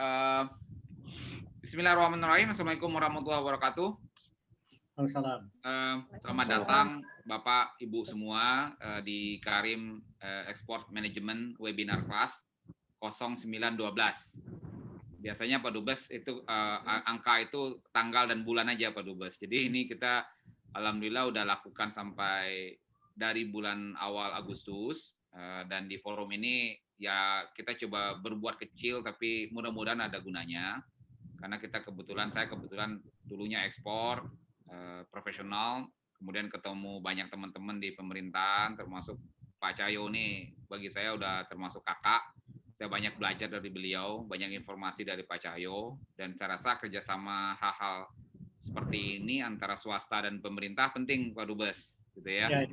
Uh, Bismillahirrahmanirrahim. Assalamualaikum warahmatullahi wabarakatuh. Selamat datang Bapak Ibu semua di Karim Export Management Webinar Class 0912. Biasanya Pak Dubes itu angka itu tanggal dan bulan aja Pak Dubes. Jadi ini kita alhamdulillah udah lakukan sampai dari bulan awal Agustus, dan di forum ini ya kita coba berbuat kecil tapi mudah-mudahan ada gunanya. Karena saya kebetulan dulunya ekspor profesional, kemudian ketemu banyak teman-teman di pemerintahan, termasuk Pak Cahyo nih, bagi saya udah termasuk kakak. Saya banyak belajar dari beliau, banyak informasi dari Pak Cahyo, dan saya rasa kerjasama hal-hal seperti ini antara swasta dan pemerintah penting Pak Dubes, gitu ya.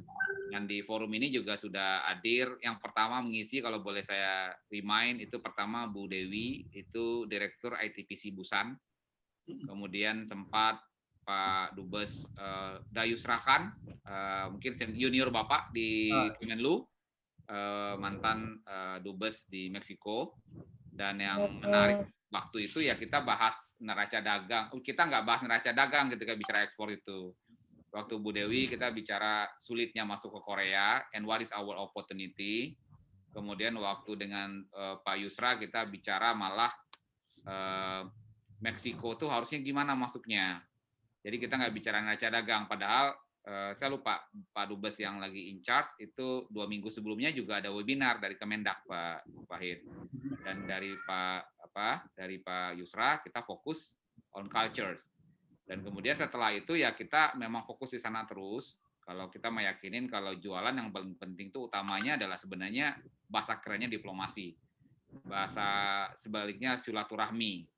Dan di forum ini juga sudah hadir. Yang pertama mengisi, kalau boleh saya remind, itu pertama Bu Dewi, itu Direktur ITPC Busan. Kemudian sempat Pak Dubes Dayus Rakan, mungkin junior Bapak di Kemenlu, mantan Dubes di Meksiko. Dan yang menarik waktu itu ya kita bahas neraca dagang. Kita nggak bahas neraca dagang ketika bicara ekspor itu. Waktu Bu Dewi kita bicara sulitnya masuk ke Korea and what is our opportunity. Kemudian waktu dengan Pak Yusra kita bicara malah Meksiko tuh harusnya gimana masuknya. Jadi kita nggak bicara neraca dagang, padahal saya lupa Pak Dubes yang lagi in charge itu 2 minggu sebelumnya juga ada webinar dari Kemendak Pak Wahid, dan dari Pak Yusra kita fokus on cultures. Dan kemudian setelah itu ya kita memang fokus di sana terus. Kalau kita meyakinin kalau jualan yang paling penting itu utamanya adalah sebenarnya bahasa kerennya diplomasi. Bahasa sebaliknya silaturahmi.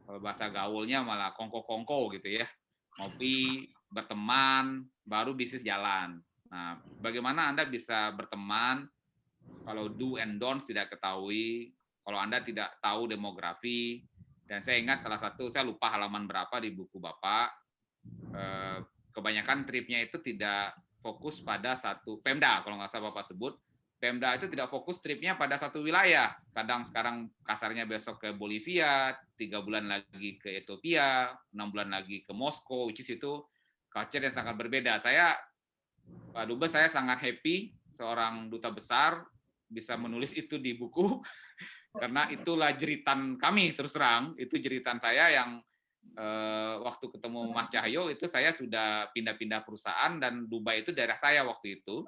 Kalau bahasa gaulnya malah kongko-kongko gitu ya. Ngopi, berteman, baru bisnis jalan. Nah, bagaimana Anda bisa berteman kalau do and don'ts tidak ketahui, kalau Anda tidak tahu demografi. Dan saya ingat salah satu, saya lupa halaman berapa di buku Bapak, kebanyakan tripnya itu tidak fokus pada satu Pemda, kalau nggak salah Bapak sebut, Pemda itu tidak fokus tripnya pada satu wilayah. Kadang sekarang kasarnya besok ke Bolivia, 3 bulan lagi ke Ethiopia, 6 bulan lagi ke Moskow, which is itu culture yang sangat berbeda. Pak Dubes, saya sangat happy seorang duta besar bisa menulis itu di buku, karena itulah jeritan kami, terus terang, itu jeritan saya yang waktu ketemu Mas Cahyo, itu saya sudah pindah-pindah perusahaan, dan Dubai itu daerah saya waktu itu.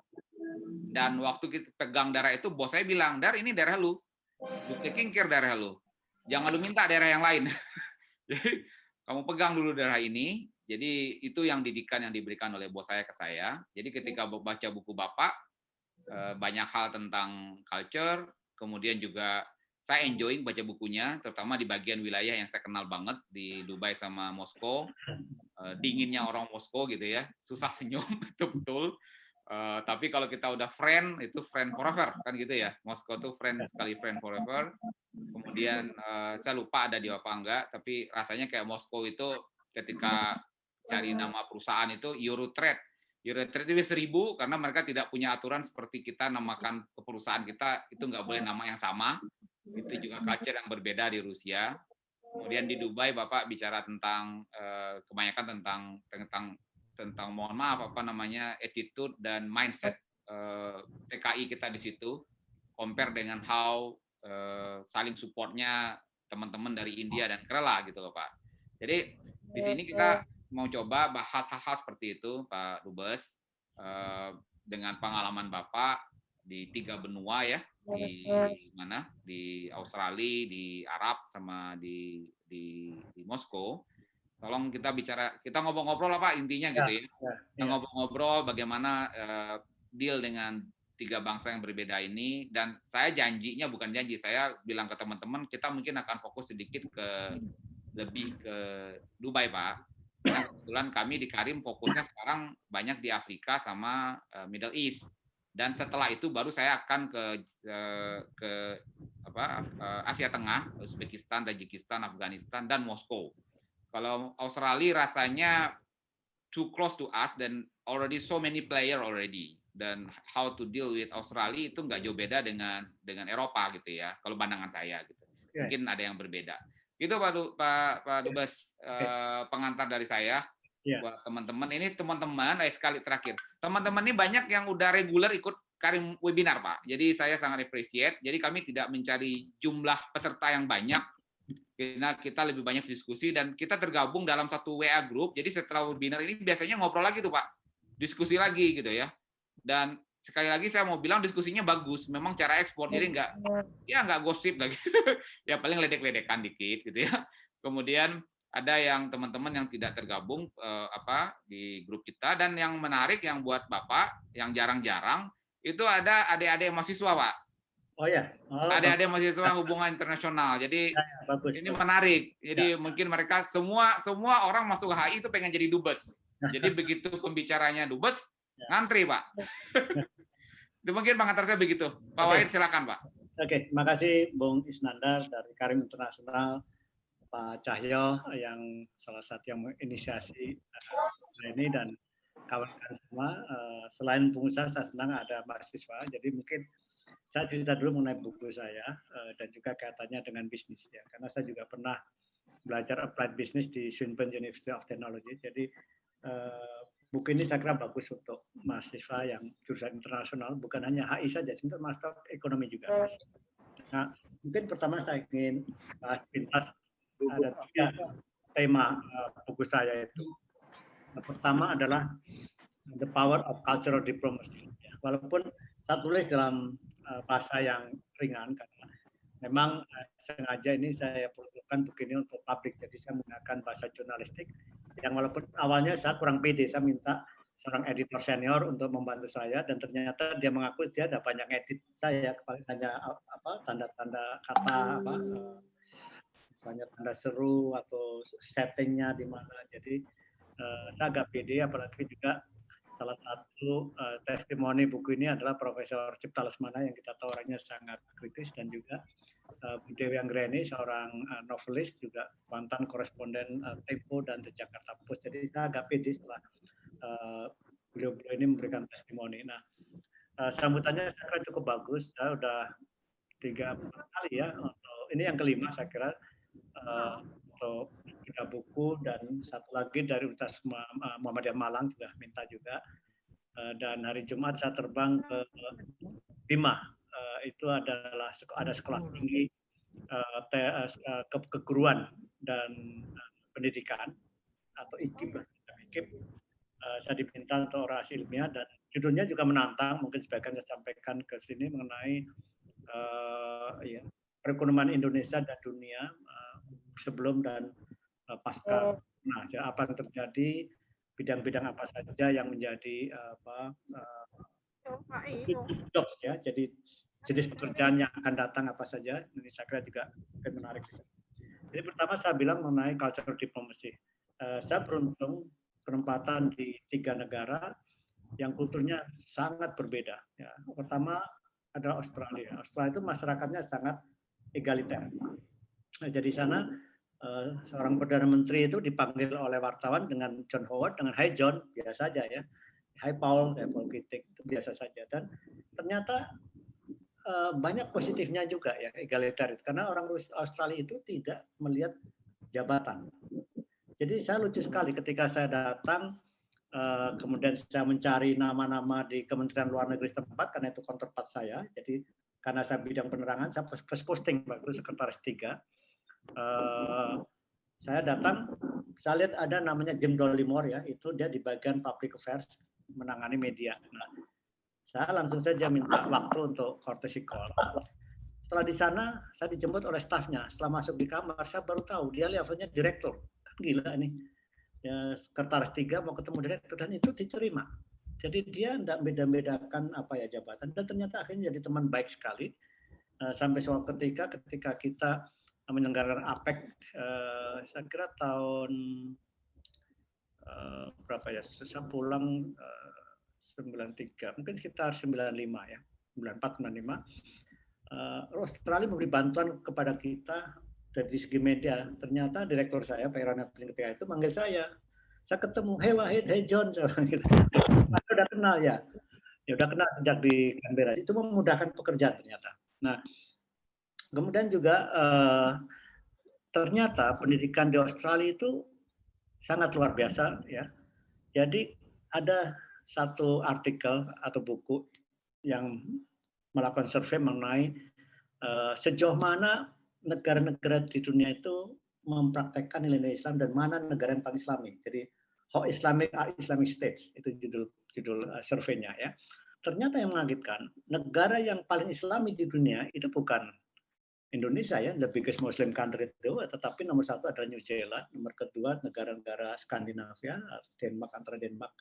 Dan waktu kita pegang daerah itu, bos saya bilang, Dar, ini daerah lu taking care daerah lu, jangan lu minta daerah yang lain. Jadi kamu pegang dulu daerah ini. Jadi itu yang didikan yang diberikan oleh bos saya ke saya. Jadi ketika baca buku Bapak, banyak hal tentang culture, kemudian juga saya enjoying baca bukunya, terutama di bagian wilayah yang saya kenal banget di Dubai sama Moskow. Dinginnya orang Moskow gitu ya, susah senyum itu betul. Tapi kalau kita udah friend, itu friend forever kan gitu ya. Moskow tuh friend sekali, friend forever. Kemudian saya lupa ada di apa enggak, tapi rasanya kayak Moskow itu ketika cari nama perusahaan itu Eurotrade. Eurotrade itu 1000 karena mereka tidak punya aturan seperti kita namakan ke perusahaan kita itu nggak boleh nama yang sama. Itu juga culture yang berbeda di Rusia. Kemudian di Dubai Bapak bicara tentang kebanyakan tentang mohon maaf attitude dan mindset TKI kita di situ, compare dengan how saling supportnya teman-teman dari India dan Kerala gitu loh Pak. Jadi di sini kita mau coba bahas hal-hal seperti itu Pak Dubes, dengan pengalaman Bapak di 3 benua ya, di Australia, di Arab, sama di Moskow. Tolong kita ngobrol-ngobrol lah Pak, intinya gitu ya. Kita ngobrol-ngobrol bagaimana deal dengan 3 bangsa yang berbeda ini. Dan saya bukan janji, saya bilang ke teman-teman kita mungkin akan fokus sedikit lebih ke Dubai Pak. Karena kebetulan kami di Karim fokusnya sekarang banyak di Afrika sama Middle East. Dan setelah itu baru saya akan ke Asia Tengah, Uzbekistan, Tajikistan, Afghanistan, dan Moskow. Kalau Australia rasanya too close to us dan already so many player already, dan how to deal with Australia itu nggak jauh beda dengan Eropa gitu ya, kalau pandangan saya gitu. Mungkin ada yang berbeda. Itu Pak Dubes, pengantar dari saya buat teman-teman. Ini teman-teman, sekali terakhir. Teman-teman ini banyak yang udah reguler ikut Karim webinar, Pak. Jadi saya sangat appreciate. Jadi kami tidak mencari jumlah peserta yang banyak, karena kita lebih banyak diskusi dan kita tergabung dalam satu WA group. Jadi setelah webinar ini biasanya ngobrol lagi tuh Pak, diskusi lagi gitu ya. Dan sekali lagi saya mau bilang diskusinya bagus, memang cara ekspor, jadi nggak gosip lagi, ya paling ledek-ledekan dikit gitu ya. Kemudian ada yang teman-teman yang tidak tergabung di grup kita, dan yang menarik yang buat Bapak yang jarang-jarang itu ada adik-adik mahasiswa Pak. Oh ya, adik-adik mahasiswa hubungan internasional. Jadi bagus, ini menarik. Jadi mungkin mereka semua orang masuk HI itu pengen jadi dubes. Jadi begitu pembicaranya dubes, ngantri Pak. Itu mungkin pengantar saya begitu. Pak Wahid silakan Pak. Oke, makasih Bung Isnandar dari Karim Internasional, Pak Cahyo yang salah satu yang menginisiasi ini, dan kawan-kawan semua. Selain pengusaha, saya senang ada mahasiswa. Jadi mungkin saya cerita dulu mengenai buku saya dan juga kaitannya dengan bisnis ya. Karena saya juga pernah belajar applied business di Swinburne University of Technology. Jadi buku ini saya kira bagus untuk mahasiswa yang jurusan internasional, bukan hanya HI saja, sebenarnya master ekonomi juga. Nah, mungkin pertama saya ingin bahas pintas, ada 3 tema buku saya itu. Yang pertama adalah The Power of Cultural Diplomacy. Walaupun saya tulis dalam bahasa yang ringan, karena memang sengaja ini saya peruntukkan begini untuk publik, jadi saya menggunakan bahasa jurnalistik yang walaupun awalnya saya kurang pede, saya minta seorang editor senior untuk membantu saya, dan ternyata dia mengaku dia ada banyak edit saya, hanya tanda-tanda kata, misalnya tanda seru atau settingnya di mana. Jadi saya agak pede, apalagi juga salah satu testimoni buku ini adalah Profesor Cipta Lesmana yang kita tahu orangnya sangat kritis, dan juga Bu Dewi Anggreni, seorang novelis, juga mantan koresponden Tempo dan The Jakarta Post. Jadi saya agak pede setelah beliau-beliau ini memberikan testimoni. Nah, sambutannya saya kira cukup bagus. Saya udah 3 kali ya, untuk ini yang kelima saya kira, untuk 3 buku, dan satu lagi dari Universitas Muhammadiyah Malang juga minta juga. Dan hari Jumat saya terbang ke Bima. Itu adalah ada sekolah tinggi keguruan dan pendidikan atau IKIP. Saya diminta untuk orasi ilmiah, dan judulnya juga menantang, mungkin sebagian saya sampaikan ke sini mengenai perekonomian Indonesia dan dunia sebelum dan pasca. Nah, apa yang terjadi, bidang-bidang apa saja yang menjadi jobs ya, jadi jenis pekerjaan yang akan datang apa saja. Ini saya kira juga menarik. Jadi pertama saya bilang mengenai cultural diplomacy. Saya beruntung penempatan di 3 negara yang kulturnya sangat berbeda. Ya. Pertama adalah Australia. Australia itu masyarakatnya sangat egaliter. Nah, jadi sana seorang Perdana Menteri itu dipanggil oleh wartawan dengan John Howard, dengan Hi John, biasa saja ya. Hi Paul, Paul Keating, itu biasa saja. Dan ternyata banyak positifnya juga ya egaliter itu, karena orang Australia itu tidak melihat jabatan. Jadi saya lucu sekali ketika saya datang, kemudian saya mencari nama-nama di Kementerian Luar Negeri setempat, karena itu counterpart saya. Jadi karena saya bidang penerangan, saya posting waktu sekretaris 3. Saya datang, saya lihat ada namanya Jim Dollimore ya, itu dia di bagian public affairs menangani media. Nah, saya langsung saja minta waktu untuk courtesy call. Setelah di sana, saya dijemput oleh stafnya. Setelah masuk di kamar, saya baru tahu dia levelnya direktur. Kan gila ini. Ya, sekretaris 3 mau ketemu direktur, dan itu diterima. Jadi dia tidak beda-bedakan apa ya jabatan, dan ternyata akhirnya jadi teman baik sekali. Sampai suatu ketika kita menyelenggarakan APEC, saya kira tahun berapa ya? Saya pulang 93, mungkin sekitar 95 ya, 94, 95. Australia memberi bantuan kepada kita dari segi media. Ternyata direktur saya, Pak Irwan ketika itu manggil saya ketemu, hey Wahid, hey John, gitu. Udah kenal ya, udah kenal sejak di Canberra. Itu memudahkan pekerjaan ternyata. Nah, kemudian juga ternyata pendidikan di Australia itu sangat luar biasa ya. Jadi ada satu artikel atau buku yang melakukan survei mengenai sejauh mana negara-negara di dunia itu mempraktekkan nilai-nilai Islam dan mana negara yang paling Islami. Jadi How Islamic are Islamic States itu judul surveinya ya. Ternyata yang mengagetkan, negara yang paling Islami di dunia itu bukan Indonesia ya, the biggest Muslim country itu, tetapi nomor satu adalah New Zealand, nomor kedua negara-negara Skandinavia, Denmark antara Denmark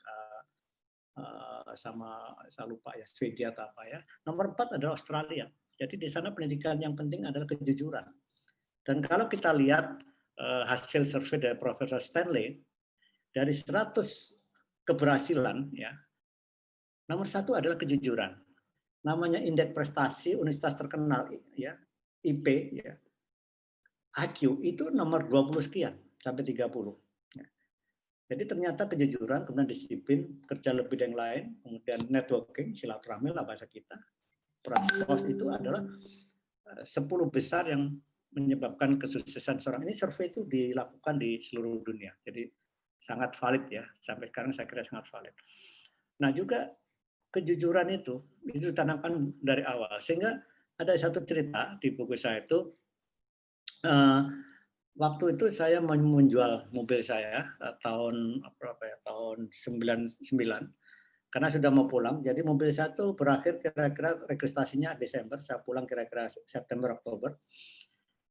sama saya lupa ya Swedia atau apa ya. Nomor 4 adalah Australia. Jadi di sana pendidikan yang penting adalah kejujuran. Dan kalau kita lihat hasil survei dari Profesor Stanley, dari 100 keberhasilan ya, nomor 1 adalah kejujuran. Namanya indeks prestasi universitas terkenal ya, IP ya. IQ itu nomor 20 sekian sampai 30. Jadi ternyata kejujuran, kemudian disiplin, kerja lebih dari yang lain, kemudian networking, silaturahmi lah bahasa kita. Praskos itu adalah 10 besar yang menyebabkan kesuksesan seorang. Ini survei itu dilakukan di seluruh dunia. Jadi sangat valid ya. Sampai sekarang saya kira sangat valid. Nah juga kejujuran itu ditanamkan dari awal. Sehingga ada satu cerita di buku saya itu, waktu itu saya menjual mobil saya tahun berapa ya, tahun 99 karena sudah mau pulang. Jadi mobil saya itu berakhir kira-kira registrasinya Desember, saya pulang kira-kira September Oktober.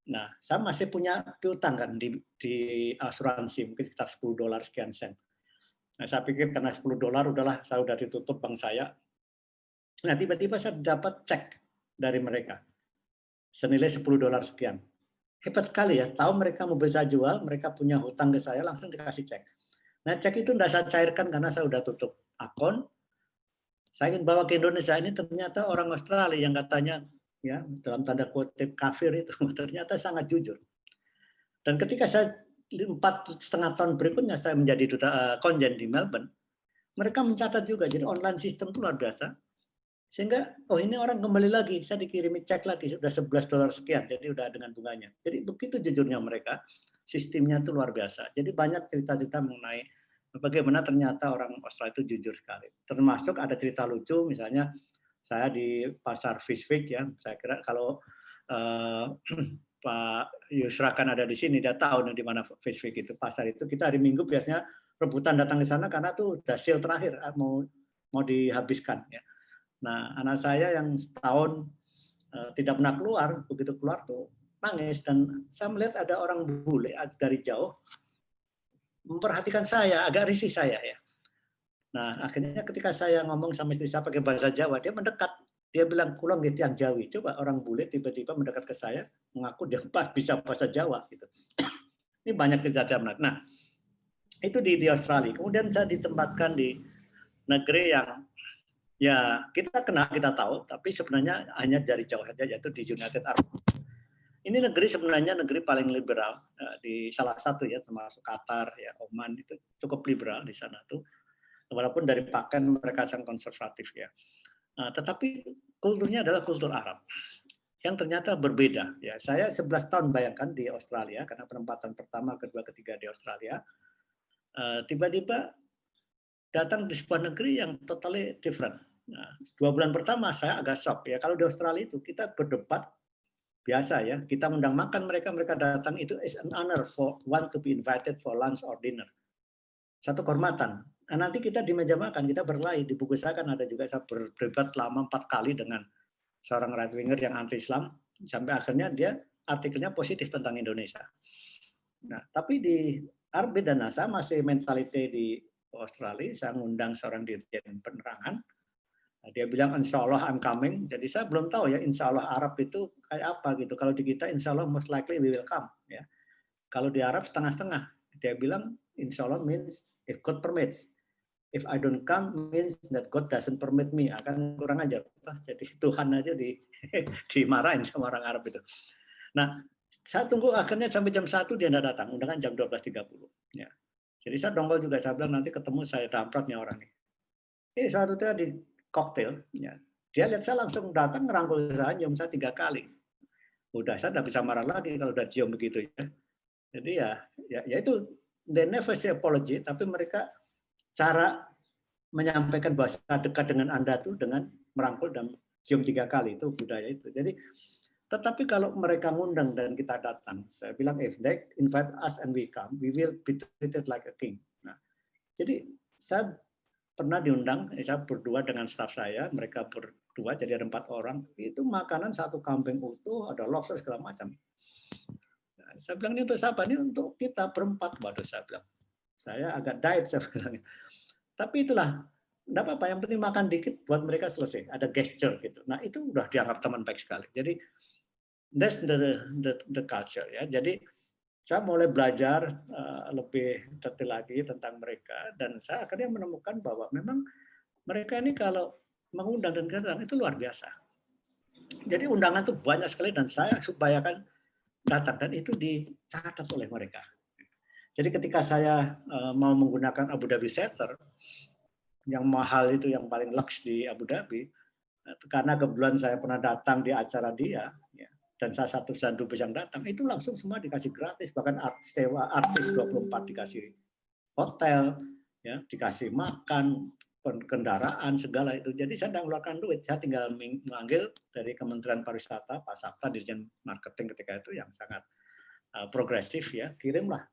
Nah, saya masih punya piutang kan di asuransi mungkin sekitar $10 sekian sen. Nah, saya pikir karena $10 udahlah saya udah ditutup bank saya. Nah, tiba-tiba saya dapat cek dari mereka senilai $10 sekian. Hebat sekali ya, tahu mereka mobil saya jual, mereka punya hutang ke saya, langsung dikasih cek. Nah, cek itu tidak saya cairkan karena saya sudah tutup akun. Saya ingin bawa ke Indonesia, ini ternyata orang Australia yang katanya ya dalam tanda kutip kafir itu ternyata sangat jujur. Dan ketika saya 4,5 tahun berikutnya saya menjadi duta konjen di Melbourne, mereka mencatat juga, jadi online system itu luar biasa. Sehingga, oh ini orang kembali lagi, saya dikirimi cek lagi, sudah $11 sekian, jadi udah dengan bunganya. Jadi begitu jujurnya mereka, sistemnya itu luar biasa. Jadi banyak cerita-cerita mengenai bagaimana ternyata orang Australia itu jujur sekali. Termasuk ada cerita lucu, misalnya saya di pasar Fish-Week ya, saya kira kalau Pak Yusra kan ada di sini, dia tahu di mana Fish-Week itu, pasar itu. Kita hari Minggu biasanya rebutan datang ke sana karena tuh udah sale terakhir, mau dihabiskan ya. Nah, anak saya yang setahun tidak pernah keluar, begitu keluar tuh nangis, dan saya melihat ada orang bule dari jauh memperhatikan saya, agak risih saya ya. Nah, akhirnya ketika saya ngomong sama istri saya pakai bahasa Jawa, dia mendekat. Dia bilang, "Kulong gitu yang Jawi." Coba orang bule tiba-tiba mendekat ke saya, mengaku dia bisa bahasa Jawa gitu. Ini banyak kejadian menarik. Nah, itu di Australia. Kemudian saya ditempatkan di negeri yang ya kita kenal, kita tahu, tapi sebenarnya hanya dari jauh saja, yaitu di United Arab. Ini negeri sebenarnya negeri paling liberal di salah satu ya, termasuk Qatar ya, Oman itu cukup liberal di sana tuh. Walaupun dari pakaian mereka sangat konservatif ya. Tetapi kulturnya adalah kultur Arab yang ternyata berbeda ya. Saya 11 tahun bayangkan di Australia karena penempatan pertama, kedua, ketiga di Australia. Tiba-tiba datang di sebuah negeri yang totally different. Nah, 2 bulan pertama saya agak shock ya. Kalau di Australia itu kita berdebat biasa ya. Kita undang makan mereka, mereka datang, itu is an honor for one to be invited for lunch or dinner. Satu kehormatan. Nah, nanti kita di meja makan kita berkelahi. Di buku saya kan ada juga saya berdebat lama 4 kali dengan seorang right winger yang anti Islam sampai akhirnya dia artikelnya positif tentang Indonesia. Nah, tapi di Arab dan NASA masih mentality di Australia, saya ngundang seorang dirjen penerangan. Dia bilang, insya Allah I'm coming. Jadi saya belum tahu ya, insya Allah Arab itu kayak apa gitu. Kalau di kita, insya Allah most likely we will come. Ya. Kalau di Arab setengah-setengah. Dia bilang, insya Allah means if God permits. If I don't come means that God doesn't permit me. Akan kurang ajar. Jadi Tuhan aja dimarahin sama orang Arab itu. Nah, saya tunggu akhirnya sampai jam 1 dia tidak datang. Undangan jam 12.30. Ya. Jadi saya dongkol juga, saya bilang nanti ketemu saya dampratnya orang ini. Suatu ketika di koktail, ya, dia lihat saya langsung datang ngerangkul saya, nyium saya 3 kali. Udah saya tidak bisa marah lagi kalau udah cium begitu ya. Jadi ya itu, they never say apology, tapi mereka cara menyampaikan bahasa dekat dengan Anda tuh dengan merangkul dan cium 3 kali, itu budaya itu. Jadi tetapi kalau mereka ngundang dan kita datang, saya bilang if they invite us and we come, we will be treated like a king. Nah, jadi saya pernah diundang, saya berdua dengan staf saya, mereka berdua, jadi ada 4 orang, itu makanan 1 kambing utuh, ada lobster segala macam. Nah, saya bilang ini untuk siapa? Ini untuk kita berempat. Waduh, saya bilang. Saya agak diet, saya bilang. Tapi itulah, enggak apa-apa, yang penting makan dikit buat mereka selesai. Ada gesture gitu. Nah, itu udah dianggap teman baik sekali. Jadi that's the culture ya. Jadi saya mulai belajar lebih detail lagi tentang mereka dan saya akhirnya menemukan bahwa memang mereka ini kalau mengundang dan datang itu luar biasa. Jadi undangan itu banyak sekali dan saya upayakan datang dan itu dicatat oleh mereka. Jadi ketika saya mau menggunakan Abu Dhabi Theater, yang mahal itu yang paling lux di Abu Dhabi, karena kebetulan saya pernah datang di acara dia, ya, dan saya satu dubes yang datang, itu langsung semua dikasih gratis, bahkan sewa artis 24 dikasih hotel, ya, dikasih makan, kendaraan, segala itu. Jadi saya tidak mengeluarkan duit, saya tinggal mengambil dari Kementerian Pariwisata, Pak Sabta, Dirjen Marketing ketika itu yang sangat progresif, ya, kirimlah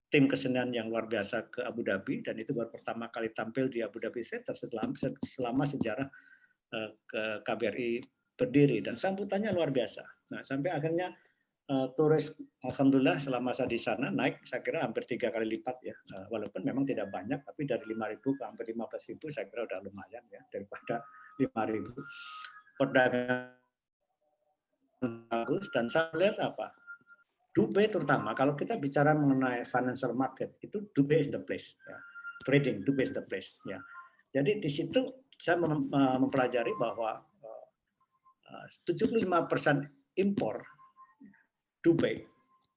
tim kesenian yang luar biasa ke Abu Dhabi, dan itu baru pertama kali tampil di Abu Dhabi Theater selama sejarah ke KBRI berdiri, dan sambutannya luar biasa. Nah, sampai akhirnya turis, alhamdulillah selama saya di sana naik, saya kira hampir 3 kali lipat ya, walaupun memang tidak banyak, tapi dari 5.000 ke hampir 15.000 saya kira udah lumayan ya, daripada 5.000. Perdagangan bagus, dan saya lihat apa, Dubai terutama, kalau kita bicara mengenai financial market, itu Dubai is the place. Ya. Trading, Dubai is the place. Ya. Jadi di situ saya mempelajari bahwa 75% impor Dubai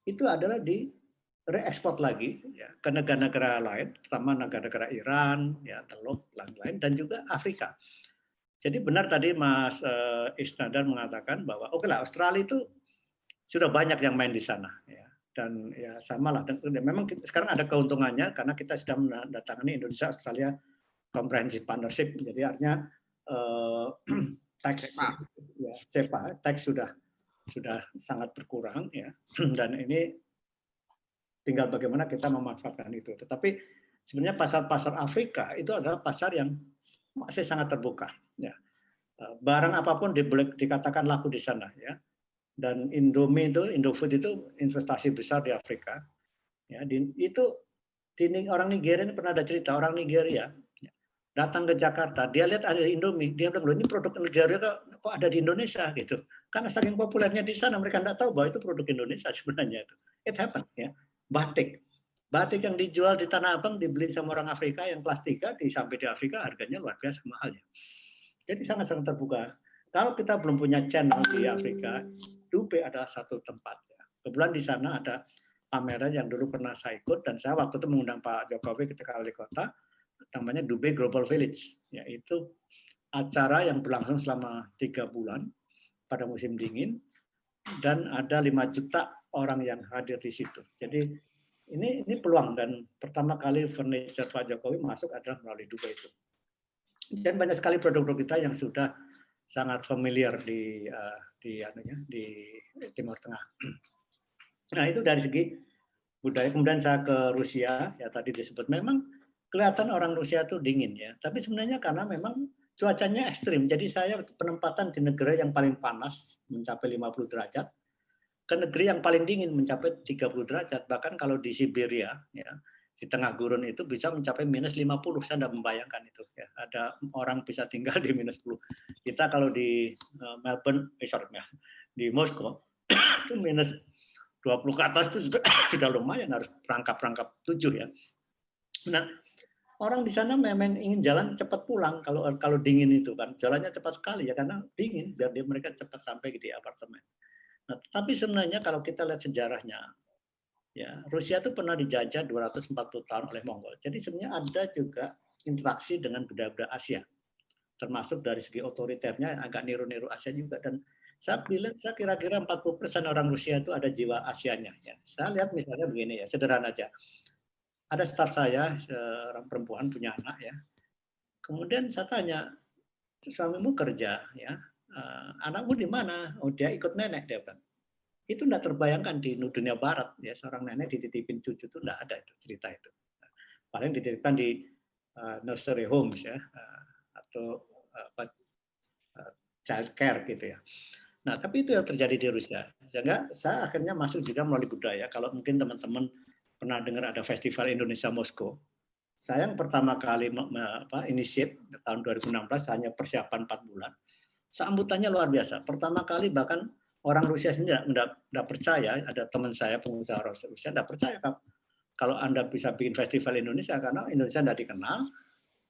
itu adalah di reekspor lagi ya, ke negara-negara lain, terutama negara-negara Iran, ya, Teluk, lain-lain, dan juga Afrika. Jadi benar tadi Mas Isnandar mengatakan bahwa oke lah, Australia itu sudah banyak yang main di sana, ya. Dan ya sama lah. Dan memang sekarang ada keuntungannya karena kita sudah mendatangani Indonesia Australia Comprehensive Partnership. Jadi artinya tax ya, SEPA, tax sudah sangat berkurang ya. Dan ini tinggal bagaimana kita memanfaatkan itu. Tetapi sebenarnya pasar-pasar Afrika itu adalah pasar yang masih sangat terbuka. Ya. Barang apapun dikatakan laku di sana ya. Dan Indofood itu investasi besar di Afrika. Ya, itu orang Nigeria ini pernah ada cerita, orang Nigeria datang ke Jakarta, dia lihat ada Indomie, dia bilang, ini produk Nigeria kok ada di Indonesia gitu. Karena saking populernya di sana, mereka tidak tahu bahwa itu produk Indonesia sebenarnya itu. It happened ya. Batik yang dijual di Tanah Abang dibeli sama orang Afrika yang kelas 3 sampai di Afrika harganya luar biasa mahalnya. Jadi sangat-sangat terbuka. Kalau kita belum punya channel di Afrika, Dubai adalah satu tempat. Ya. Kebetulan di sana ada pameran yang dulu pernah saya ikut, dan saya waktu itu mengundang Pak Jokowi ketika wali kota, namanya Dubai Global Village. Yaitu acara yang berlangsung selama 3 bulan pada musim dingin, dan ada 5 juta orang yang hadir di situ. Jadi ini peluang, dan pertama kali furniture Pak Jokowi masuk adalah melalui Dubai itu. Dan banyak sekali produk-produk kita yang sudah sangat familiar di Timur Tengah. Nah, itu dari segi budaya. Kemudian saya ke Rusia, ya tadi disebut memang kelihatan orang Rusia itu dingin ya, tapi sebenarnya karena memang cuacanya ekstrim. Jadi saya penempatan di negara yang paling panas mencapai 50 derajat, ke negeri yang paling dingin mencapai 30 derajat. Bahkan kalau di Siberia, ya, di tengah gurun itu bisa mencapai minus 50. Saya tidak membayangkan itu. Ya. Ada orang bisa tinggal di minus 10. Kita kalau di Melbourne, di Moskow, itu minus 20 ke atas itu sudah lumayan, harus perangkap 7 ya. Nah, orang di sana memang ingin jalan cepat pulang kalau dingin itu kan. Jalannya cepat sekali ya karena dingin, biar mereka cepat sampai di apartemen. Nah, tapi sebenarnya kalau kita lihat sejarahnya, ya Rusia itu pernah dijajah 240 tahun oleh Mongol. Jadi sebenarnya ada juga interaksi dengan budaya-budaya Asia, termasuk dari segi otoriternya agak niru-niru Asia juga. Dan Saya bilang, saya kira-kira 40% orang Rusia itu ada jiwa Asianya. Ya. Saya lihat misalnya begini ya, sederhana aja. Ada staf saya, seorang perempuan punya anak ya. Kemudian saya tanya, suamimu kerja ya, anakmu di mana? Oh dia ikut nenek dia bilang. Itu tidak terbayangkan di dunia Barat ya, seorang nenek dititipin cucu itu tidak ada itu cerita itu. Paling dititipkan di nursery homes ya, atau child care gitu ya. Nah, tapi itu yang terjadi di Rusia. Sehingga saya akhirnya masuk juga melalui budaya. Kalau mungkin teman-teman pernah dengar ada Festival Indonesia Moskow. Saya yang pertama kali initiate tahun 2016 hanya persiapan 4 bulan. Sambutannya luar biasa. Pertama kali bahkan orang Rusia sendiri tidak percaya, ada teman saya pengusaha Rusia tidak percaya kalau Anda bisa bikin festival Indonesia karena Indonesia tidak dikenal.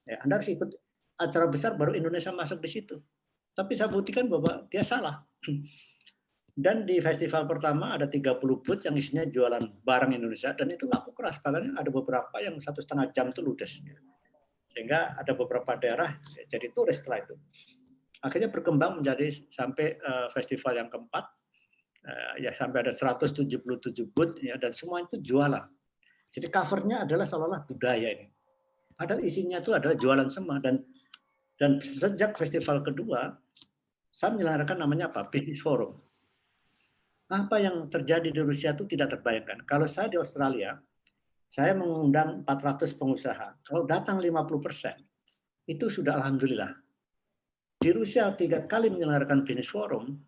Ya, Anda harus ikut acara besar baru Indonesia masuk di situ. Tapi saya buktikan bahwa dia salah. Dan di festival pertama ada 30 booth yang isinya jualan barang Indonesia dan itu laku keras. Bahkan ada beberapa yang 1,5 jam itu ludes. Sehingga ada beberapa daerah jadi turis setelah itu. Akhirnya berkembang menjadi sampai festival yang keempat. Ya sampai ada 177 booth ya, dan semua itu jualan. Jadi covernya adalah seolah-olah budaya ini. Padahal isinya itu adalah jualan semua. Dan sejak festival kedua, saya menyelenggarakan namanya apa? Business Forum. Apa yang terjadi di Rusia itu tidak terbayangkan. Kalau saya di Australia, saya mengundang 400 pengusaha. Kalau datang 50%, itu sudah alhamdulillah. Di Rusia 3 kali menyelenggarakan Business Forum,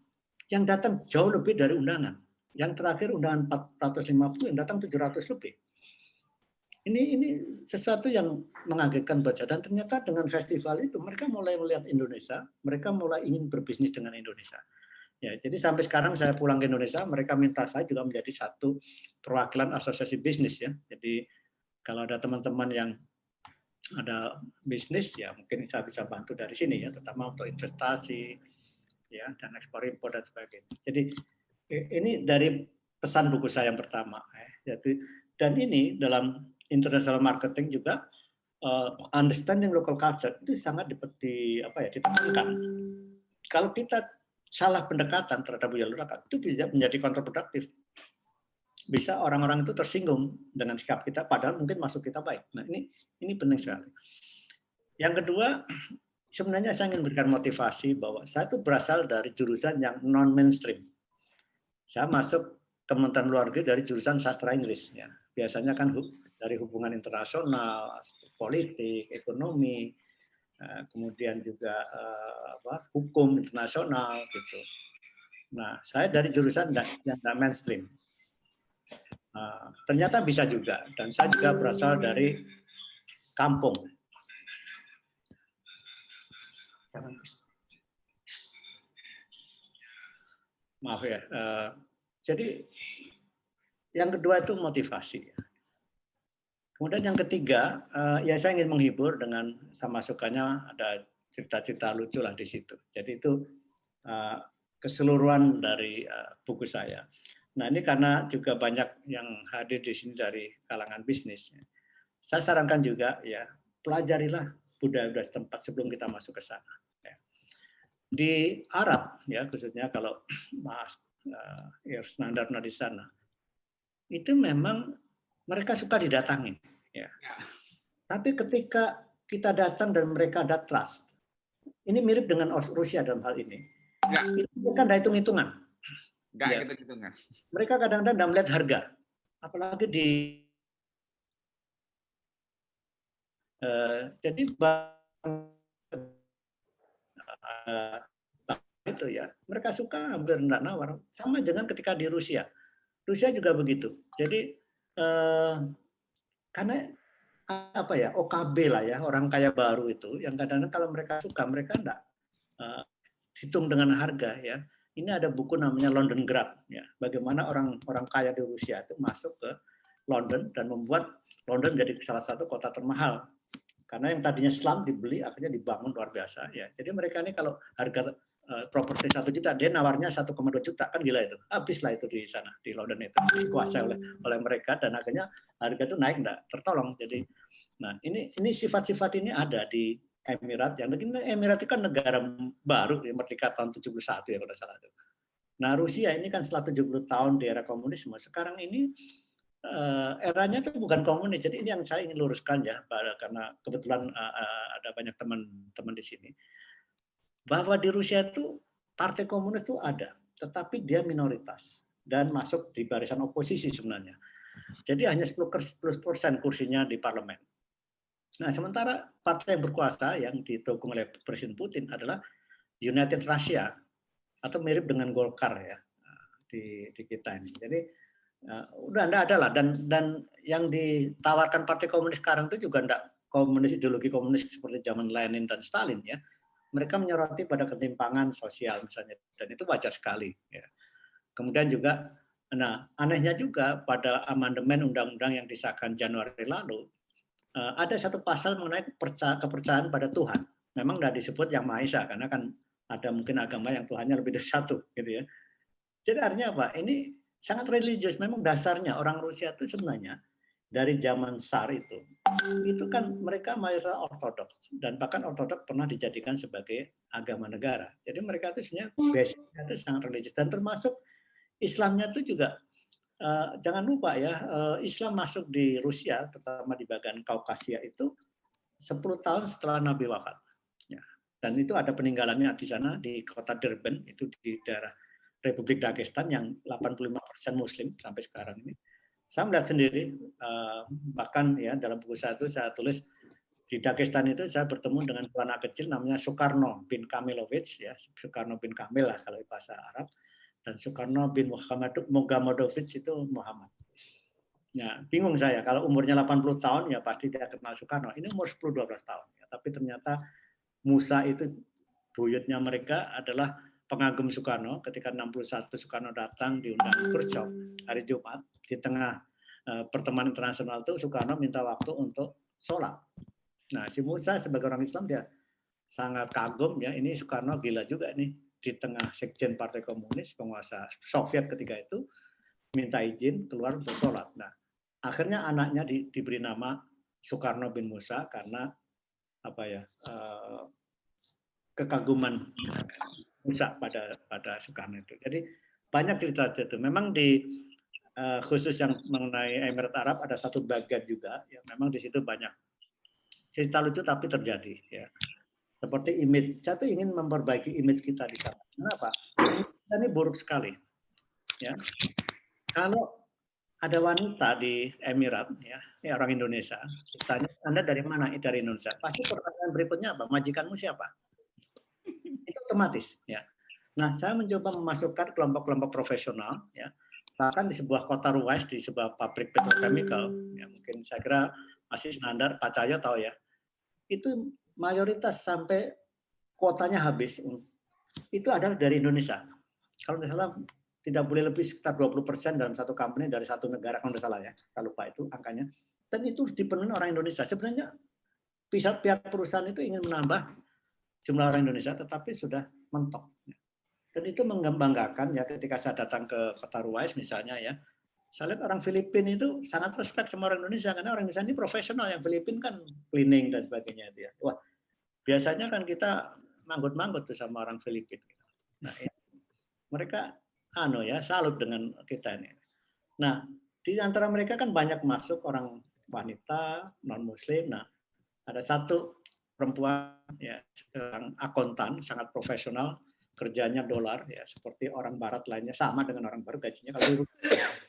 yang datang jauh lebih dari undangan. Yang terakhir undangan 450, yang datang 700 lebih. Ini sesuatu yang mengagetkan buat saya. Dan ternyata dengan festival itu mereka mulai melihat Indonesia, mereka mulai ingin berbisnis dengan Indonesia. Ya, jadi sampai sekarang saya pulang ke Indonesia, mereka minta saya juga menjadi satu perwakilan asosiasi bisnis ya. Jadi kalau ada teman-teman yang ada bisnis ya mungkin saya bisa bantu dari sini ya, terutama untuk investasi ya dan ekspor impor dan sebagainya. Jadi ini dari pesan buku saya yang pertama. Jadi dan ini dalam international marketing juga understanding local culture itu sangat ditekankan. Kalau kita salah pendekatan terhadap budaya lokal itu bisa menjadi kontraproduktif. Bisa orang-orang itu tersinggung dengan sikap kita, padahal mungkin maksud kita baik. Nah ini penting sekali. Yang kedua, sebenarnya saya ingin memberikan motivasi bahwa saya itu berasal dari jurusan yang non mainstream. Saya masuk Kementerian Luar Negeri dari jurusan sastra Inggris. Ya. Biasanya kan dari hubungan internasional, politik, ekonomi, kemudian juga hukum internasional gitu. Nah, saya dari jurusan yang nggak mainstream. Ternyata bisa juga, dan saya juga berasal dari kampung. Maaf ya. Jadi yang kedua itu motivasi. Kemudian yang ketiga, ya saya ingin menghibur dengan sama sukanya ada cerita-cerita lucu lah di situ. Jadi itu keseluruhan dari buku saya. Nah ini karena juga banyak yang hadir di sini dari kalangan bisnis. Saya sarankan juga ya pelajarilah budaya-budaya setempat sebelum kita masuk ke sana. Di Arab ya khususnya kalau Mas Irsnandar pernah di sana, itu memang mereka suka didatangin. Ya. Tapi ketika kita datang dan mereka ada trust, ini mirip dengan Rusia dalam hal ini. Ya. Itu mereka ada hitung-hitungan. Ya. Hitung-hitungan. Mereka kadang-kadang tidak melihat harga, apalagi di jadi itu ya mereka suka hampir tidak nawar. Sama dengan ketika di Rusia juga begitu. Jadi karena apa ya OKB lah ya orang kaya baru itu yang kadang-kadang kalau mereka suka mereka enggak hitung dengan harga ya. Ini ada buku namanya London Grab ya. Bagaimana orang kaya di Rusia itu masuk ke London dan membuat London menjadi salah satu kota termahal. Karena yang tadinya slum dibeli akhirnya dibangun luar biasa ya. Jadi mereka ini kalau harga properti 1 juta dia nawarnya 1,2 juta kan gila itu. Habislah itu di sana di London itu dikuasai oleh mereka dan akhirnya harga itu naik enggak tertolong. Jadi nah ini sifat-sifat ini ada di Emirat yang Emirat itu kan negara baru ya merdeka tahun 71 ya kalau tidak salah itu. Nah, Rusia ini kan setelah 70 tahun di era komunisme, sekarang ini eranya itu bukan komunis. Jadi ini yang saya ingin luruskan ya, karena kebetulan ada banyak teman-teman di sini, bahwa di Rusia itu partai komunis itu ada, tetapi dia minoritas dan masuk di barisan oposisi sebenarnya. Jadi hanya 10% kursinya di parlemen. Nah, sementara partai yang berkuasa yang didukung oleh Presiden Putin adalah United Russia atau mirip dengan Golkar ya di kita ini. Jadi udah enggak ada lah, dan yang ditawarkan partai komunis sekarang itu juga enggak komunis, ideologi komunis seperti zaman Lenin dan Stalin ya. Mereka menyoroti pada ketimpangan sosial misalnya, dan itu wajar sekali ya. Kemudian juga, nah anehnya juga pada amandemen undang-undang yang disahkan Januari lalu, ada satu pasal mengenai kepercayaan pada Tuhan. Memang tidak disebut yang Maha Esa, karena kan ada mungkin agama yang Tuhannya lebih dari satu, gitu ya. Jadi artinya apa? Ini sangat religius. Memang dasarnya orang Rusia itu sebenarnya dari zaman Tsar itu kan mereka mayoritas ortodoks, dan bahkan ortodoks pernah dijadikan sebagai agama negara. Jadi mereka itu sebenarnya basicnya itu sangat religius, dan termasuk Islamnya itu juga jangan lupa ya, Islam masuk di Rusia, terutama di bagian Kaukasia itu 10 tahun setelah Nabi wafat. Ya. Dan itu ada peninggalannya di sana, di kota Durban, itu di daerah Republik Dagestan yang 85% Muslim sampai sekarang ini. Saya melihat sendiri, bahkan ya dalam buku saya itu saya tulis, di Dagestan itu saya bertemu dengan anak kecil namanya Soekarno bin Kamilovich, ya, Soekarno bin Kamil lah kalau bahasa Arab, dan Soekarno bin Mogamodovic itu Muhammad. Ya, bingung saya, kalau umurnya 80 tahun ya pasti dia kenal Soekarno. Ini umur 10-12 tahun. Ya. Tapi ternyata Musa itu buyutnya mereka adalah pengagum Soekarno. Ketika 61 Soekarno datang diundang workshop hari Jumat, di tengah pertemuan internasional itu Soekarno minta waktu untuk sholat. Nah, si Musa sebagai orang Islam dia sangat kagum ya, ini Soekarno gila juga nih, di tengah sekjen Partai Komunis, penguasa Soviet ketika itu, minta izin keluar untuk sholat. Nah, akhirnya anaknya diberi nama Soekarno bin Musa karena apa ya, kekaguman Musa pada Soekarno itu. Jadi banyak cerita itu. Memang di khusus yang mengenai Emirat Arab ada satu bagian juga yang memang di situ banyak cerita lucu tapi terjadi ya. Seperti image, saya tuh ingin memperbaiki image kita di sana. Kenapa? Kita ini buruk sekali. Ya. Kalau ada wanita di Emirat, ya orang Indonesia, ditanya, Anda dari mana? Dari Indonesia. Pasti pertanyaan berikutnya apa? Majikanmu siapa? Itu otomatis. Ya. Nah, saya mencoba memasukkan kelompok-kelompok profesional, ya, bahkan di sebuah kota Ruwais, di sebuah pabrik petrochemical, ya, mungkin saya kira masih standar, Pak Cahyo tahu ya, itu mayoritas sampai kuotanya habis, itu adalah dari Indonesia. Kalau tidak salah tidak boleh lebih sekitar 20% dalam satu company dari satu negara, kalau tidak salah ya, saya lupa itu angkanya. Dan itu dipenuhi orang Indonesia. Sebenarnya pihak perusahaan itu ingin menambah jumlah orang Indonesia, tetapi sudah mentok. Dan itu membanggakan ya, ketika saya datang ke kota Ruwais misalnya ya, saya lihat orang Filipina itu sangat respect sama orang Indonesia, karena orang Indonesia ini profesional, yang Filipina kan cleaning dan sebagainya itu ya. Wah, biasanya kan kita manggut-manggut tuh sama orang Filipina. Nah, mereka salut dengan kita ini. Nah, di antara mereka kan banyak masuk orang wanita, non-muslim. Nah, ada satu perempuan ya, seorang akuntan, sangat profesional, kerjanya dolar ya, seperti orang barat lainnya, sama dengan orang barat gajinya. Kalau di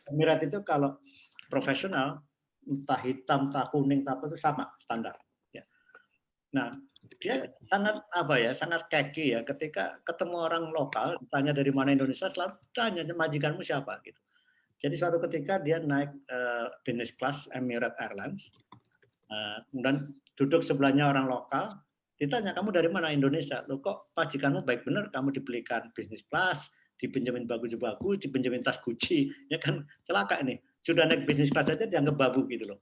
Emirat itu kalau profesional, entah hitam, entah kuning, entah apa itu sama standar. Ya. Nah, dia sangat keki ya, ketika ketemu orang lokal, tanya dari mana Indonesia, selalu tanya majikanmu siapa gitu. Jadi suatu ketika dia naik business class Emirates Airlines, kemudian duduk sebelahnya orang lokal, ditanya, kamu dari mana? Indonesia. Loh, kok majikanmu baik benar, kamu dibelikan business class, dipinjemin bagus-bagus, dipinjemin tas Gucci, ya kan celaka ini. Sudah naik business class aja dianggap babu gitu loh.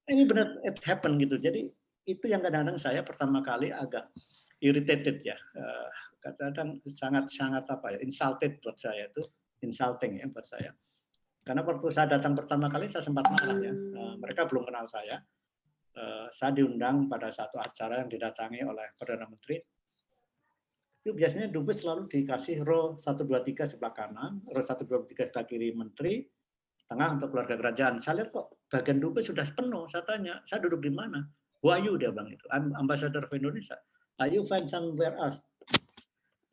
Ini benar, it happen gitu. Jadi itu yang kadang-kadang saya pertama kali agak irritated ya, kadang-kadang sangat insulted buat saya, itu insulting ya buat saya. Karena waktu saya datang pertama kali saya sempat marah ya, mereka belum kenal saya. Saya diundang pada satu acara yang didatangi oleh Perdana Menteri. itu biasanya dubes selalu dikasih row 1, 2, 3 sebelah kanan, row 1, 2, 3 sebelah kiri menteri, tengah untuk keluarga kerajaan. Saya lihat kok bagian dubes sudah penuh. Saya tanya, saya duduk di mana? Who are you, dia bilang itu. I'm ambassador of Indonesia. Are you find somewhere else?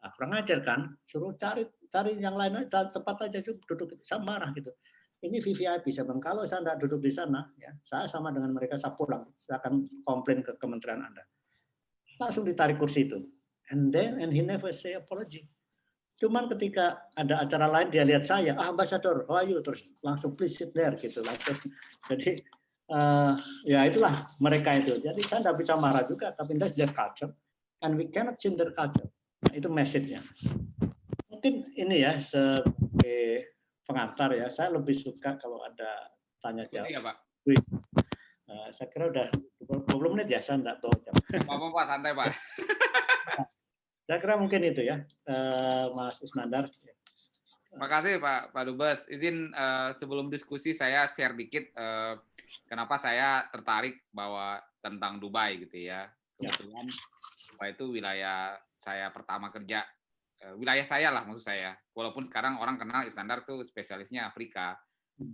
Nah, kurang ajar kan? Suruh cari yang lain aja, tempat aja duduk. Saya marah gitu. Ini VVIP, saya bilang, kalau saya tidak duduk di sana, ya, saya sama dengan mereka, saya pulang. Saya akan komplain ke kementerian Anda. Langsung ditarik kursi itu. And he never say apology. Cuman ketika ada acara lain dia lihat saya, ambassador, how are you? Terus langsung please sit there gitu langsung. Jadi ya itulah mereka itu. Jadi saya tidak bisa marah juga, tapi that's their culture, and we cannot change their culture. Nah, itu message-nya. Mungkin ini ya sebagai pengantar ya, saya lebih suka kalau ada tanya jawab. Iya, Pak. Saya kira udah 20 menit ya, saya tidak tahu jam. Apa Pak, santai Pak. Saya kira mungkin itu ya, Mas Isnandar. Terima kasih Pak Dubes. Izin sebelum diskusi saya share dikit kenapa saya tertarik bahwa tentang Dubai gitu ya. Kebetulan Dubai itu wilayah saya pertama kerja, wilayah saya lah maksud saya. Walaupun sekarang orang kenal Isnandar tuh spesialisnya Afrika,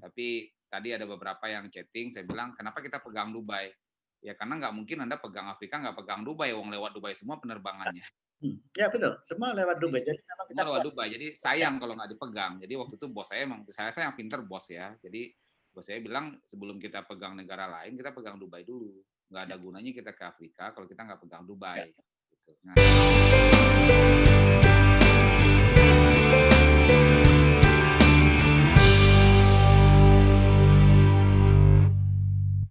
tapi tadi ada beberapa yang chatting, saya bilang kenapa kita pegang Dubai? Ya karena nggak mungkin Anda pegang Afrika nggak pegang Dubai, wong lewat Dubai semua penerbangannya. Ya betul, semua lewat Dubai. Jadi memang kita lewat Dubai. Jadi sayang kalau nggak dipegang. Jadi waktu itu bos saya emang saya yang pinter bos ya. Jadi bos saya bilang sebelum kita pegang negara lain kita pegang Dubai dulu. Nggak ada gunanya kita ke Afrika kalau kita nggak pegang Dubai. Gitu. Nah,